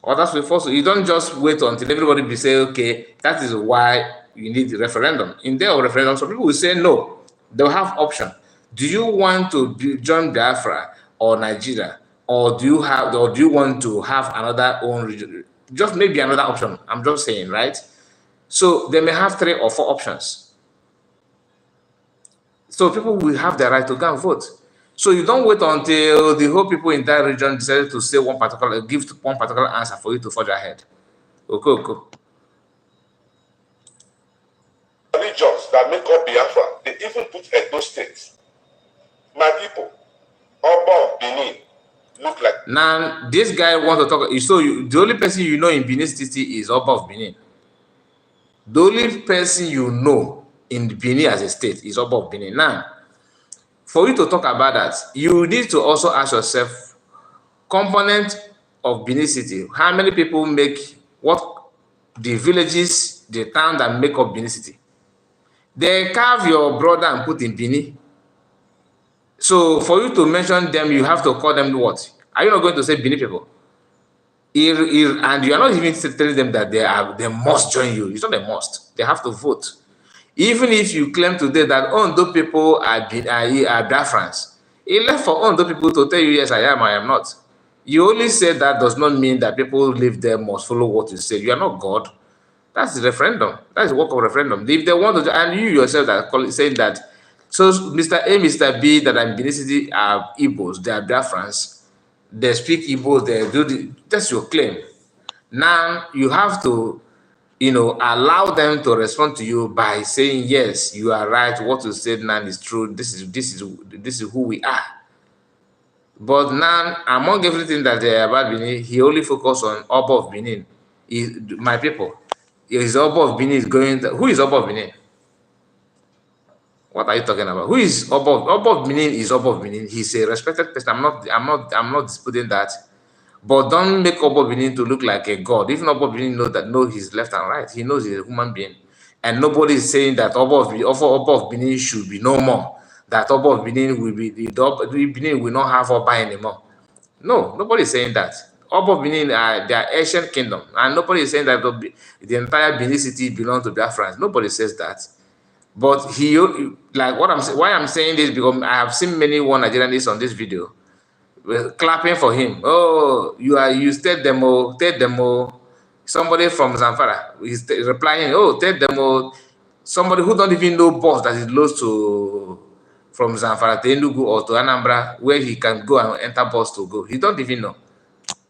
Others will follow suit. You don't just wait until everybody be say, okay, that is why you need the referendum. In their referendum, some people will say no. They'll have option. Do you want to join Biafra or Nigeria, or do you want to have another own region? Just maybe another option. I'm just saying, right? So they may have 3 or 4 options. So people will have the right to go and vote. So you don't wait until the whole people in that region decided to say give one particular answer for you to forge ahead. Okay. Regions that make up Biafra, they even put Edo State. My people, Oba of Benin, look like... Now, this guy wants to talk... So the only person you know in Benin City is Oba of Benin. The only person you know in Benin as a state is Oba of Benin. Now, for you to talk about that, you need to also ask yourself, component of Benin City, how many people make what the villages, the town that make up Benin City? They carve your brother and put in Benin. So for you to mention them, you have to call them what? Are you not going to say Benin people? And you are not even telling them that they must join you. It's not a must. They have to vote. Even if you claim today that Ondo people are Biafrans, it left for Ondo people to tell you, yes, I am not. You only say that does not mean that people live there must follow what you say. You are not God. That's the referendum. That's the work of referendum. If they want to, and you yourself that saying that, so Mr. A, Mr. B, that in Benin City are Igbos, they are Biafrans, they speak Igbo, they do that's your claim. Now you have to, allow them to respond to you by saying, yes, you are right, what you said now is true, this is who we are. But now, among everything that they about Benin, he only focused on Oba of Benin. My people, is Oba of Benin is going to, who is Oba of Benin? What are you talking about? Who is Oba of Benin? Is Oba of Benin. He's a respected person. I'm not disputing that. But don't make Oba Benin to look like a god. Even Oba Benin knows his left and right. He knows he's a human being. And nobody is saying that Oba of Benin should be no more. That Oba of Benin will be Benin will not have Oba anymore. No, nobody is saying that. Oba of Benin are their ancient kingdom. And nobody is saying that the entire Benin city belongs to Biafrans. Nobody says that. But he, like why I'm saying this, because I have seen many Nigerians on this video clapping for him. Oh, you state demo. Somebody from Zamfara is replying, oh, state demo. Somebody who don't even know bus that is close to from Zamfara to Enugu or to Anambra, where he can go and enter bus to go. He don't even know.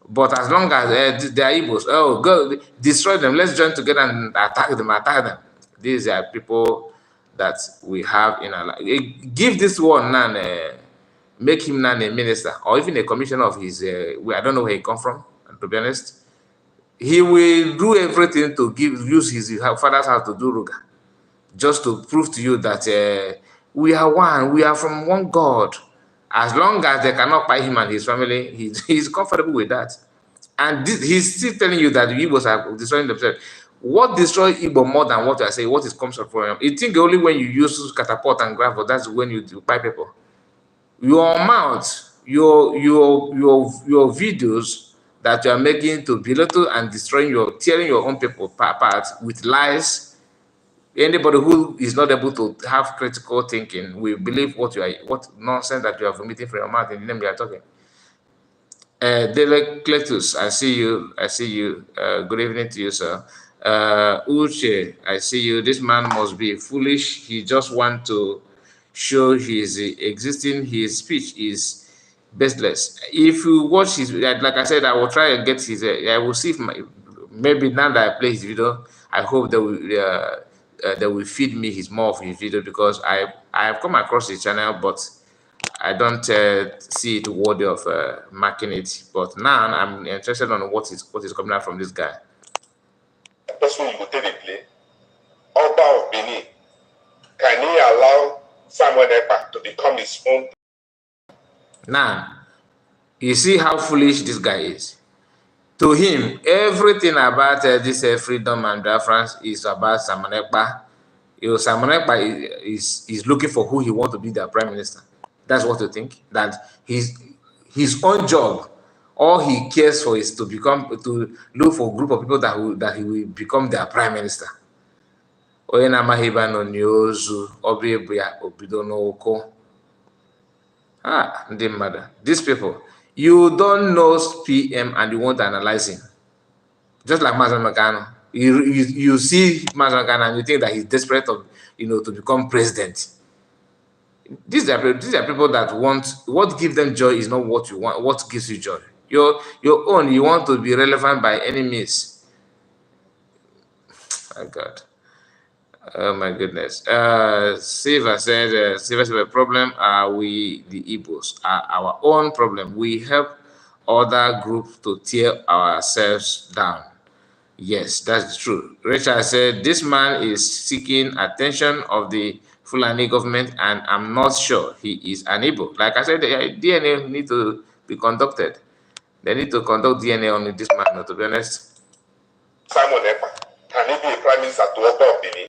But as long as they are Igbos, oh, go destroy them. Let's join together and attack them. These are people that we have in our life. Give this one now, make him now a minister or even a commissioner of his. I don't know where he come from. to be honest. He will do everything to use his father's house to do ruga, just to prove to you that we are one, we are from one God. As long as they cannot buy him and his family, he's comfortable with that. And he's still telling you that the Igbos are destroying themselves. What destroys Igbo more than what I say? What is comes from him? You think only when you use catapult and gravel, that's when you buy people. Your mouth, your videos that you are making to belittle and destroying tearing your own people apart with lies. Anybody who is not able to have critical thinking will believe what nonsense that you are vomiting from your mouth in the name you are talking. David Cletus, I see you. I see you. Good evening to you, sir. Uche, I see you. This man must be foolish. He just want to show his existing. His speech is baseless. If you watch his, like I said, I will try and get his. I will see if maybe now that I play his video, I hope they will feed me more of his video, because I have come across his channel, but I don't see it worthy of marking it. But now I'm interested on what is coming out from this guy. The person you go take a play, Oba of Benin, can he allow Samuel Ekpa to become his own? Now, you see how foolish this guy is. To him, everything about this freedom and Biafrans is about Samuel Ekpa. Samuel Ekpa is looking for who he wants to be their prime minister. That's what you think. That his own job, all he cares for is to look for a group of people that he will become their prime minister. These people, you don't know PM and you want to analyze him. Just like Mazan Makano. You see Mazan Makano and you think that he's desperate to become president. These are people that what gives them joy is not what you want. What gives you joy? Your own. You want to be relevant by any means. Oh God. Oh my goodness. Siva said, Siva, problem are we the Igbos are our own problem. We help other groups to tear ourselves down. Yes, that's true. Rachel said, this man is seeking attention of the Fulani government, and I'm not sure he is an Igbo. Like I said, the DNA need to be conducted. They need to conduct DNA on this man, to be honest. Simon Ekpa, can he be a prime minister to Oba of Benin?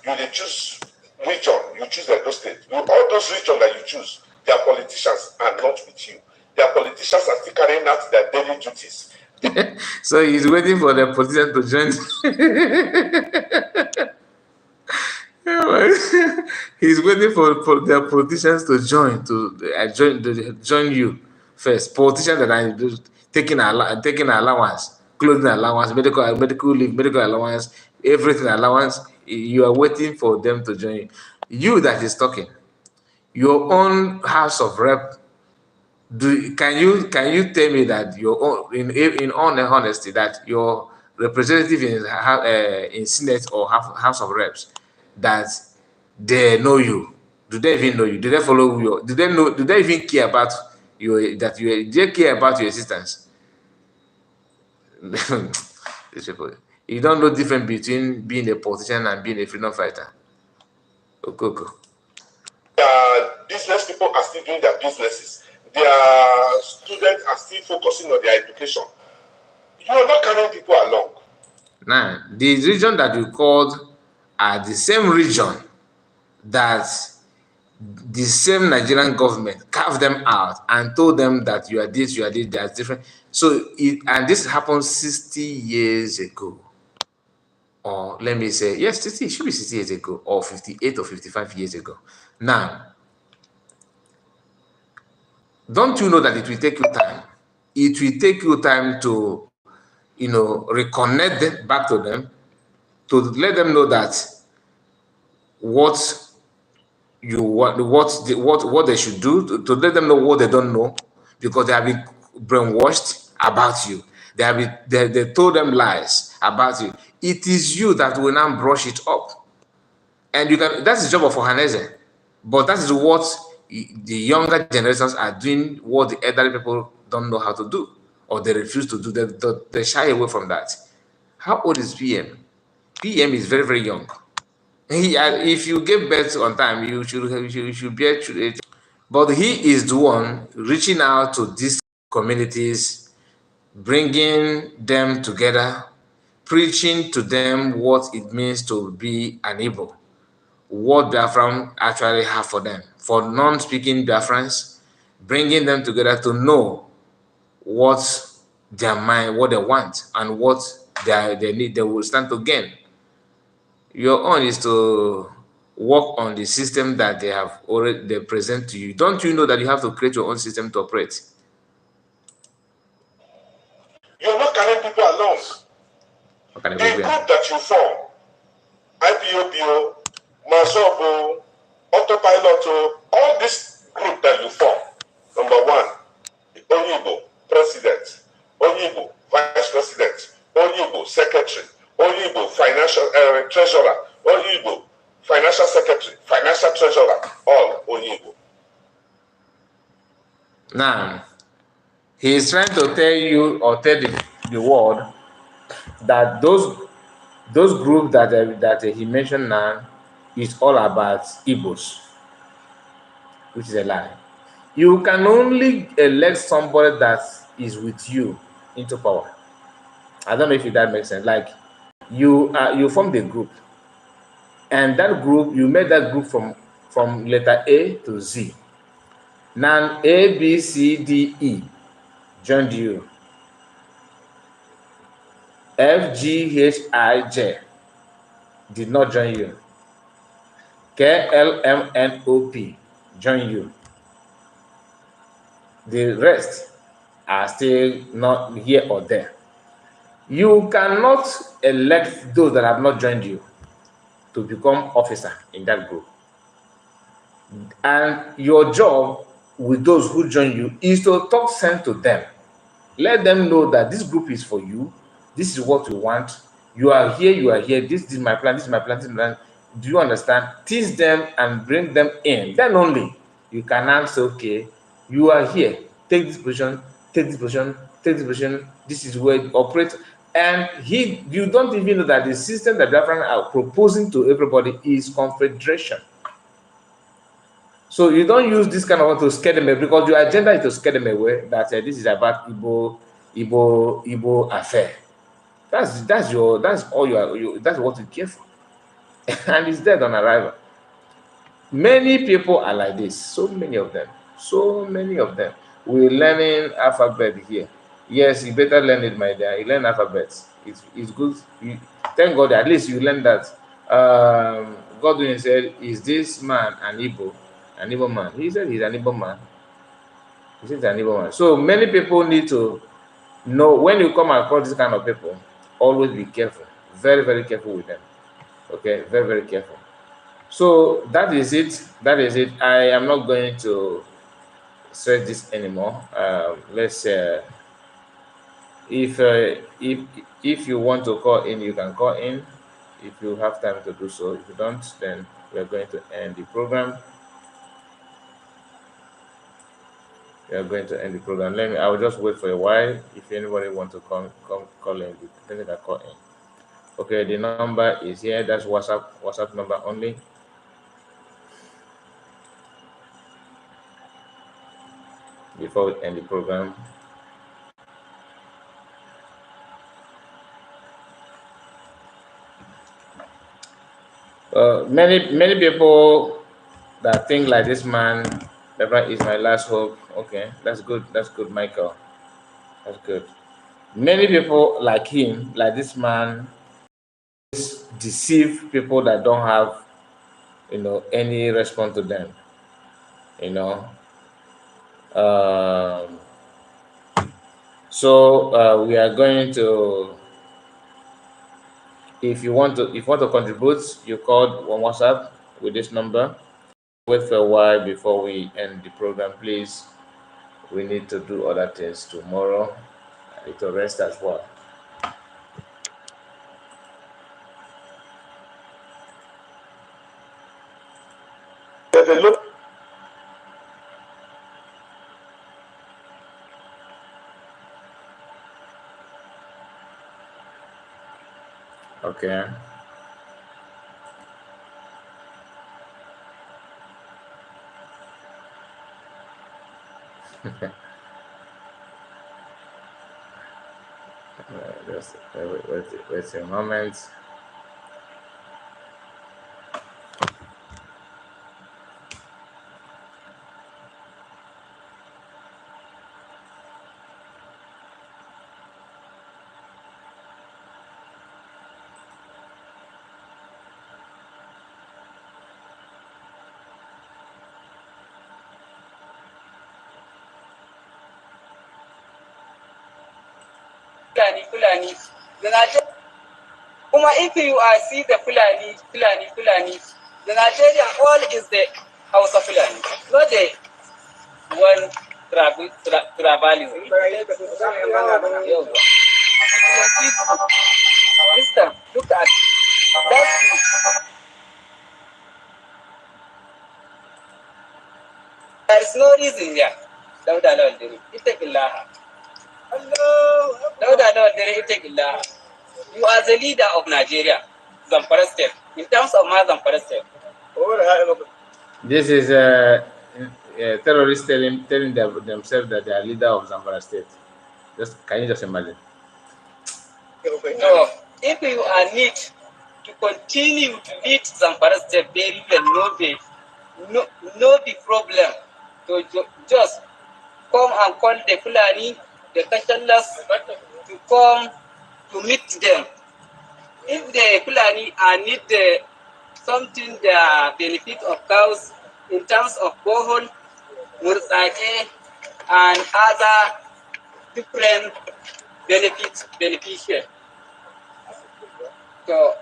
You choose region, you choose Edo State. All those regions that you choose, their politicians are not with you. Their politicians are still carrying out their daily duties. So he's waiting for the politicians to join. He's waiting for their politicians to join you first. Politicians that are taking allowance, clothing allowance, medical leave, medical allowance, everything allowance. You are waiting for them to join you. You that is talking, your own House of Rep. Can you tell me that your own, in all honesty, that your representative in Senate or House of Reps, that they know you? Do they even know you? Do they follow you? Do they know? Do they even care about you? Do they care about your existence? These people, you don't know the difference between being a politician and being a freedom fighter. Okoko. Business people are still doing their businesses. Their students are still focusing on their education. You are not carrying people along. Now, the region that you called are the same region that the same Nigerian government carved them out and told them that you are this, they are different. So, and this happened 60 years ago. Or let me say, yes, it should be 60 years ago, or 58 or 55 years ago. Now, don't you know that it will take you time? It will take you time to, reconnect them back to them, to let them know that what they should do, to let them know what they don't know, because they have been brainwashed about you. They told them lies about you. It is you that will now brush it up, and that's the job of Ohaneze. But that is what the younger generations are doing, what the elderly people don't know how to do, or they refuse to do. They shy away from that. How old is PM? PM is very, very young. If you give birth on time, you should bear children. But he is the one reaching out to these communities, bringing them together, preaching to them what it means to be an Igbo, what Biafran actually have for them. For non-speaking Biafrans, bringing them together to know what their mind, what they want, and what they need, they will stand to gain. Your own is to work on the system that they present to you. Don't you know that you have to create your own system to operate? You're not carrying people along. The group that you form, IPOBO, Mazobo, Autopilot, all this group that you form, number one, Onyibo, president, Onyibo, vice president, Onyibo, secretary, Onyibo, financial treasurer, Onyibo, financial secretary, financial treasurer, all Onyibo. Now, he is trying to tell you or tell the world that those groups that he mentioned now is all about Igbos, which is a lie. You can only elect somebody that is with you into power. I don't know if that makes sense. Like you formed a group, and that group, you made that group from letter A to Z. Now A, B, C, D, E joined you. F, G, H, I, J did not join you. K, L, M, N, O, P join you. The rest are still not here or there. You cannot elect those that have not joined you to become officer in that group. And your job with those who join you is to talk sense to them. Let them know that this group is for you. This is what we want. You are here, you are here. This is my plan, this is my plan, this is my plan. Do you understand? Teach them and bring them in. Then only you can answer, okay, you are here. Take this position, take this position, take this position. This is where you operate. And you don't even know that the system that Biafran are proposing to everybody is confederation. So you don't use this kind of to scare them away, because your agenda is to scare them away that this is about Igbo affair. That's all that's what you care for. And it's dead on arrival. Many people are like this. So many of them. So many of them. We're learning alphabet here. Yes, you better learn it, my dear. You learn alphabets. It's good. Thank God, at least you learn that. Godwin said, "Is this man an Igbo? An Igbo man?" He said he's an Igbo man. He said he's an Igbo man. So many people need to know, when you come across this kind of people, always be careful. Very, very careful with them. Okay, very, very careful. So that is it. That is it. I am not going to stress this anymore. Let's if you want to call in, you can call in if you have time to do so. If you don't, then we are going to end the program. We are going to end the program. I will just wait for a while. If anybody want to come call in, then they can call in. Okay, the number is here. That's WhatsApp number only. Before we end the program, many people that think like this man, Biafra is my last hope. Okay, that's good. That's good, Michael. That's good. Many people like him, like this man, deceive people that don't have, any response to them. So we are going to. If you want to contribute, you call on WhatsApp with this number. Wait for a while before we end the program, please. We need to do other things tomorrow. I need to rest as well. Okay. Just wait a moment. Fulani. If you see the Fulani, the Nigerian all is the House of Fulani, not the one tribalism. For instance, look at that. There is no reason there. Dauda Lawal Dere, Ittaqillah. Dauda Lawal Dere, Ittaqillah. You are the leader of Nigeria, Zamfara State. In terms of my Zamfara State. This is terrorists telling themselves that they are leader of Zamfara State. Can you just imagine? No, if you are need to continue to lead Zamfara State, very well, no be problem. So just come and call the Fulani, the Kashalas, to come to meet them. If the Fulani need something, the benefit of cows in terms of borehole, mursaje, and other different beneficial. So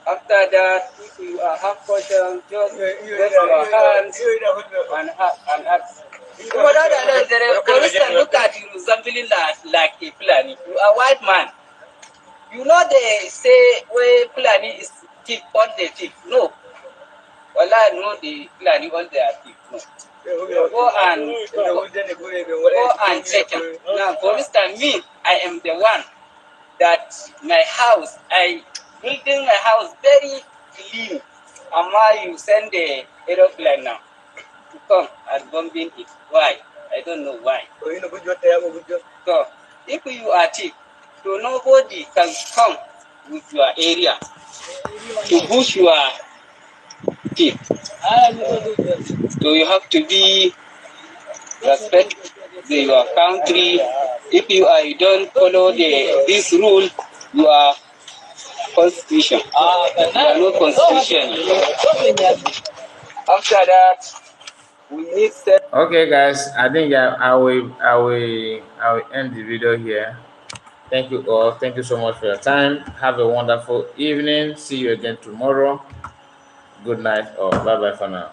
after that, if you have questions, just raise your hands and ask. For instance, look at you resembling like a Fulani. You are a white man. You know they say where Fulani is thief, all the thief. No. Well, I know the Fulani all they are thief. No. Go and check it. Now, for instance, me, I am the one that my house, I building my house very clean. Amma, you send the aeroplane now to come and bombing it. Why? I don't know why. So, if you are thief, so nobody can come with your area to push your thief. So you have to be respect your country. If you don't follow this rule, you are constitution. You are no constitution. After that, we need to. Okay, guys. I think I will end the video here. Thank you all. Thank you so much for your time. Have a wonderful evening. See you again tomorrow. Good night or bye bye for now.